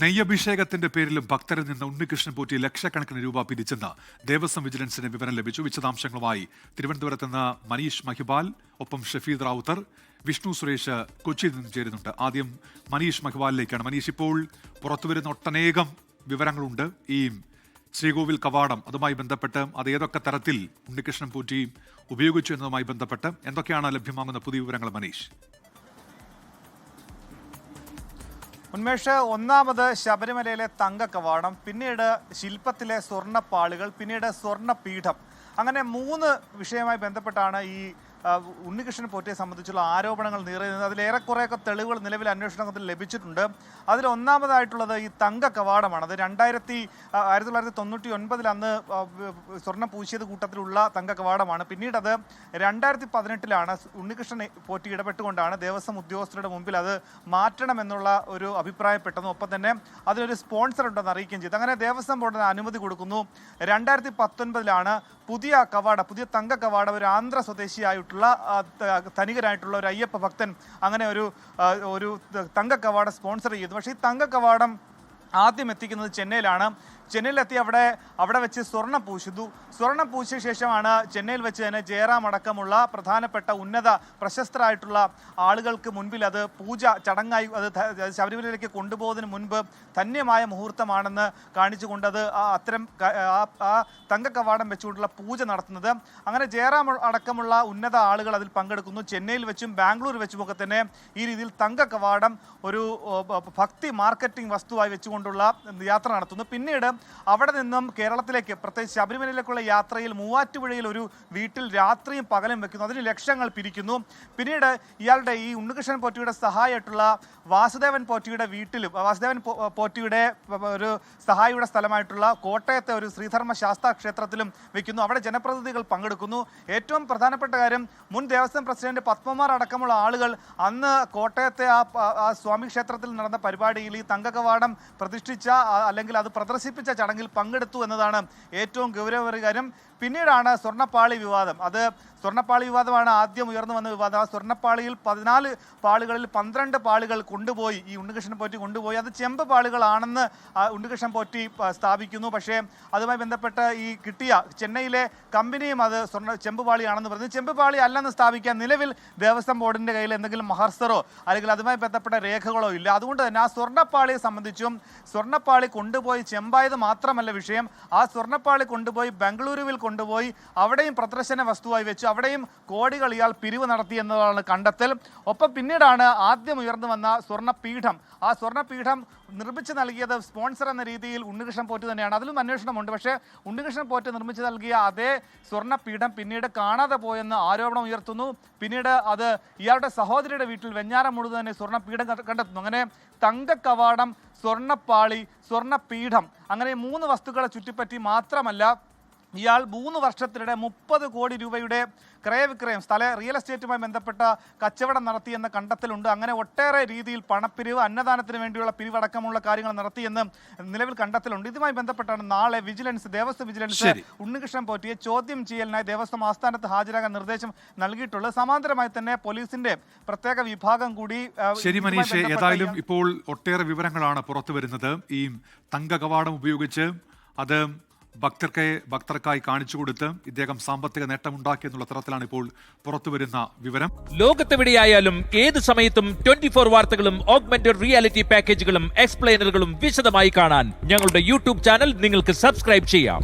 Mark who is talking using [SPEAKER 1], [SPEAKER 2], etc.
[SPEAKER 1] നെയ്യഭിഷേകത്തിന്റെ പേരിലും ഭക്തരിൽ നിന്ന് ഉണ്ണികൃഷ്ണൻ പോറ്റി ലക്ഷക്കണക്കിന് രൂപ പിരിച്ചെന്ന് ദേവസ്വം വിജിലൻസിന് വിവരം ലഭിച്ചു. വിശദാംശങ്ങളുമായി തിരുവനന്തപുരത്ത് നിന്ന് മനീഷ് മഹിബാൽ, ഒപ്പം ഷഫീദ് റാവുത്തർ, വിഷ്ണു സുരേഷ് കൊച്ചിയിൽ നിന്നും ചേരുന്നുണ്ട്. ആദ്യം മനീഷ് മഹിബാലിലേക്കാണ്. മനീഷ്, ഇപ്പോൾ പുറത്തുവരുന്ന ഒട്ടനേകം വിവരങ്ങളുണ്ട് ഈ ശ്രീകോവിൽ കവാടം, അതുമായി ബന്ധപ്പെട്ട് അത് ഏതൊക്കെ തരത്തിൽ ഉണ്ണികൃഷ്ണൻ പോറ്റി ഉപയോഗിച്ചു എന്നതുമായി ബന്ധപ്പെട്ട് എന്തൊക്കെയാണ് ലഭ്യമാകുന്ന പുതിയ വിവരങ്ങൾ മനീഷ്?
[SPEAKER 2] ഉന്മേഷ്, ഒന്നാമത് ശബരിമലയിലെ തങ്ക കവാടം, പിന്നീട് ശില്പത്തിലെ സ്വർണ്ണപ്പാളികൾ, പിന്നീട് സ്വർണ്ണപീഠം, അങ്ങനെ 3 വിഷയവുമായി ബന്ധപ്പെട്ടാണ് ഈ ഉണ്ണികൃഷ്ണൻ പോറ്റിയെ സംബന്ധിച്ചുള്ള ആരോപണങ്ങൾ നിറയുന്നത്. അതിലേറെക്കുറെയൊക്കെ തെളിവുകൾ നിലവിൽ അന്വേഷണത്തിൽ ലഭിച്ചിട്ടുണ്ട്. അതിൽ ഒന്നാമതായിട്ടുള്ളത് ഈ തങ്ക കവാടമാണ്. അത് 1999 അന്ന് സ്വർണ്ണം പൂശിയത് കൂട്ടത്തിലുള്ള തങ്ക കവാടമാണ്. പിന്നീട് അത് 2018 ഉണ്ണികൃഷ്ണൻ പോറ്റി ഇടപെട്ടുകൊണ്ടാണ് ദേവസ്വം ഉദ്യോഗസ്ഥരുടെ മുമ്പിൽ അത് മാറ്റണമെന്നുള്ള ഒരു അഭിപ്രായപ്പെട്ടതും ഒപ്പം തന്നെ അതിനൊരു സ്പോൺസർ ഉണ്ടെന്ന് അറിയിക്കുകയും ചെയ്തു. അങ്ങനെ ദേവസ്വം ബോർഡിന് അനുമതി കൊടുക്കുന്നു. 2019 പുതിയ കവാട, പുതിയ തങ്ക കവാടം ഒരു ആന്ധ്ര സ്വദേശിയായിട്ടുള്ള ധനികരായിട്ടുള്ള ഒരു അയ്യപ്പ ഭക്തൻ അങ്ങനെ ഒരു തങ്ക കവാടം സ്പോൺസർ ചെയ്തു. പക്ഷേ ഈ തങ്ക കവാടം ആദ്യം എത്തിക്കുന്നത് ചെന്നൈയിലാണ്. ചെന്നൈയിലെത്തി അവിടെ വെച്ച് സ്വർണ്ണം പൂശിയ ശേഷമാണ് ചെന്നൈയിൽ വെച്ച് തന്നെ ജയറാം അടക്കമുള്ള പ്രധാനപ്പെട്ട ഉന്നത പ്രശസ്തരായിട്ടുള്ള ആളുകൾക്ക് മുൻപിൽ അത് പൂജ ചടങ്ങായി അത് ശബരിമലയിലേക്ക് കൊണ്ടുപോകുന്നതിന് മുൻപ് ധന്യമായ മുഹൂർത്തമാണെന്ന് കാണിച്ചുകൊണ്ട് അത് അത്തരം ആ തങ്ക കവാടം വെച്ചുകൊണ്ടുള്ള പൂജ നടത്തുന്നത്. അങ്ങനെ ജയറാം അടക്കമുള്ള ഉന്നത ആളുകൾ അതിൽ പങ്കെടുക്കുന്നു. ചെന്നൈയിൽ വെച്ചും ബാംഗ്ലൂർ വെച്ചുമൊക്കെ തന്നെ ഈ രീതിയിൽ തങ്ക കവാടം ഒരു ഭക്തി മാർക്കറ്റിംഗ് വസ്തുവായി വെച്ചുകൊണ്ടുള്ള യാത്ര നടത്തുന്നു. പിന്നീട് അവിടെ നിന്നും കേരളത്തിലേക്ക്, പ്രത്യേകിച്ച് ശബരിമലയിലേക്കുള്ള യാത്രയിൽ മൂവാറ്റുപുഴയിൽ ഒരു വീട്ടിൽ രാത്രിയും പകലും വെക്കുന്നു. അതിന് ലക്ഷങ്ങൾ പിരിക്കുന്നു. പിന്നീട് ഇയാളുടെ ഈ ഉണ്ണികൃഷ്ണൻ പോറ്റിയുടെ സഹായമായിട്ടുള്ള വാസുദേവൻ പോറ്റിയുടെ വീട്ടിലും, വാസുദേവൻ പോറ്റിയുടെ ഒരു സഹായിയുടെ സ്ഥലമായിട്ടുള്ള കോട്ടയത്തെ ഒരു ശ്രീധർമ്മ ശാസ്താ ക്ഷേത്രത്തിലും വെക്കുന്നു. അവിടെ ജനപ്രതിനിധികൾ പങ്കെടുക്കുന്നു. ഏറ്റവും പ്രധാനപ്പെട്ട കാര്യം, മുൻ ദേവസ്വം പ്രസിഡന്റ് പത്മകുമാർ അടക്കമുള്ള ആളുകൾ അന്ന് കോട്ടയത്തെ ആ സ്വാമി ക്ഷേത്രത്തിൽ നടന്ന പരിപാടിയിൽ ഈ തങ്കകവാടം പ്രതിഷ്ഠിച്ച അല്ലെങ്കിൽ അത് പ്രദർശിപ്പിച്ച ചടങ്ങിൽ പങ്കെടുത്തു എന്നതാണ് ഏറ്റവും ഗൗരവമേറിയ കാര്യം. പിന്നീടാണ് സ്വർണ്ണപ്പാളി വിവാദം. അത് സ്വർണ്ണപ്പാളി വിവാദമാണ് ആദ്യം ഉയർന്നു വന്ന വിവാദം. ആ സ്വർണ്ണപ്പാളിയിൽ 14 പാളികളിൽ 12 പാളികൾ കൊണ്ടുപോയി ഈ ഉണ്ണികൃഷ്ണൻ പോറ്റി കൊണ്ടുപോയി. അത് ചെമ്പ് പാളികളാണെന്ന് ഉണ്ണികൃഷ്ണൻ പോറ്റി സ്ഥാപിക്കുന്നു. പക്ഷേ അതുമായി ബന്ധപ്പെട്ട് ഈ കിട്ടിയ ചെന്നൈയിലെ കമ്പനിയും അത് ചെമ്പ് പാളിയാണെന്ന് പറഞ്ഞു. ചെമ്പ് പാളി അല്ലെന്ന് സ്ഥാപിക്കാൻ നിലവിൽ ദേവസ്വം ബോർഡിൻ്റെ കയ്യിൽ എന്തെങ്കിലും മഹർസറോ അല്ലെങ്കിൽ അതുമായി ബന്ധപ്പെട്ട രേഖകളോ ഇല്ല. അതുകൊണ്ട് തന്നെ ആ സ്വർണ്ണപ്പാളിയെ സംബന്ധിച്ചും സ്വർണ്ണപ്പാളി കൊണ്ടുപോയി ചെമ്പായത് മാത്രമല്ല വിഷയം, ആ സ്വർണ്ണപ്പാളി കൊണ്ടുപോയി ബംഗളൂരുവിൽ കൊണ്ടുപോയി അവിടെയും പ്രദർശന വസ്തുവായി വെച്ചു. അവിടെയും കോടികൾ ഇയാൾ പിരിവ് നടത്തി എന്നതാണ് കണ്ടെത്തൽ. ഒപ്പം പിന്നീടാണ് ആദ്യം ഉയർന്നു വന്ന സ്വർണ്ണപീഠം. ആ സ്വർണ്ണപീഠം നിർമ്മിച്ചു നൽകിയത് സ്പോൺസർ എന്ന രീതിയിൽ ഉണ്ണികൃഷ്ണൻ പോറ്റി തന്നെയാണ്. അതിലും അന്വേഷണമുണ്ട്. പക്ഷേ ഉണ്ണികൃഷ്ണൻ പോറ്റി നിർമ്മിച്ചു നൽകിയ അതേ സ്വർണ്ണപീഠം പിന്നീട് കാണാതെ പോയെന്ന് ആരോപണം ഉയർത്തുന്നു. പിന്നീട് അത് ഇയാളുടെ സഹോദരിയുടെ വീട്ടിൽ വെഞ്ഞാറമൂട് തന്നെ സ്വർണ്ണപീഠം കണ്ടെത്തുന്നു. അങ്ങനെ തങ്ക കവാടം, സ്വർണ്ണപ്പാളി, സ്വർണ്ണപീഠം, അങ്ങനെ 3 വസ്തുക്കളെ ചുറ്റിപ്പറ്റി മാത്രമല്ല ഇയാൾ 3 വർഷത്തിനിടെ 30 കോടി രൂപയുടെ ക്രയവിക്രയം, റിയൽ എസ്റ്റേറ്റുമായി ബന്ധപ്പെട്ട കച്ചവടം നടത്തിയെന്ന കണ്ടെത്തലുണ്ട്. അങ്ങനെ ഒട്ടേറെ രീതിയിൽ പണപ്പിരിവ്, അന്നദാനത്തിന് വേണ്ടിയുള്ള പിരിവടക്കമുള്ള കാര്യങ്ങൾ നടത്തിയെന്ന് നിലവിൽ കണ്ടെത്തലുണ്ട്. ഇതുമായി ബന്ധപ്പെട്ടാണ് നാളെ ദേവസ്വം വിജിലൻസ് ഉണ്ണികൃഷ്ണൻ പോറ്റിയെ ചോദ്യം ചെയ്യലിനായി ദേവസ്വം ആസ്ഥാനത്ത് ഹാജരാകാൻ നിർദ്ദേശം നൽകിയിട്ടുള്ളത്. സമാന്തരമായി തന്നെ പോലീസിന്റെ പ്രത്യേക വിഭാഗം കൂടി.
[SPEAKER 1] ശരി മനീഷ്, ഏതായാലും ഇപ്പോൾ ഒട്ടേറെ വിവരങ്ങളാണ് പുറത്തു വരുന്നത്. ഈ തങ്ക കവാടം ഉപയോഗിച്ച് അത് ഭക്തർക്കായി കാണിച്ചു കൊടുത്ത് ഇദ്ദേഹം സാമ്പത്തിക നേട്ടമുണ്ടാക്കി എന്നുള്ള തരത്തിലാണ് ഇപ്പോൾ പുറത്തുവരുന്ന വിവരം.
[SPEAKER 3] ലോകത്തെവിടെയായാലും ഏത് സമയത്തും 24 വാർത്തകളും ഓഗ്മെന്റഡ് റിയാലിറ്റി പാക്കേജുകളും എക്സ്പ്ലെയിനറുകളും വിശദമായി കാണാൻ ഞങ്ങളുടെ യൂട്യൂബ് ചാനൽ നിങ്ങൾക്ക് സബ്സ്ക്രൈബ് ചെയ്യാം.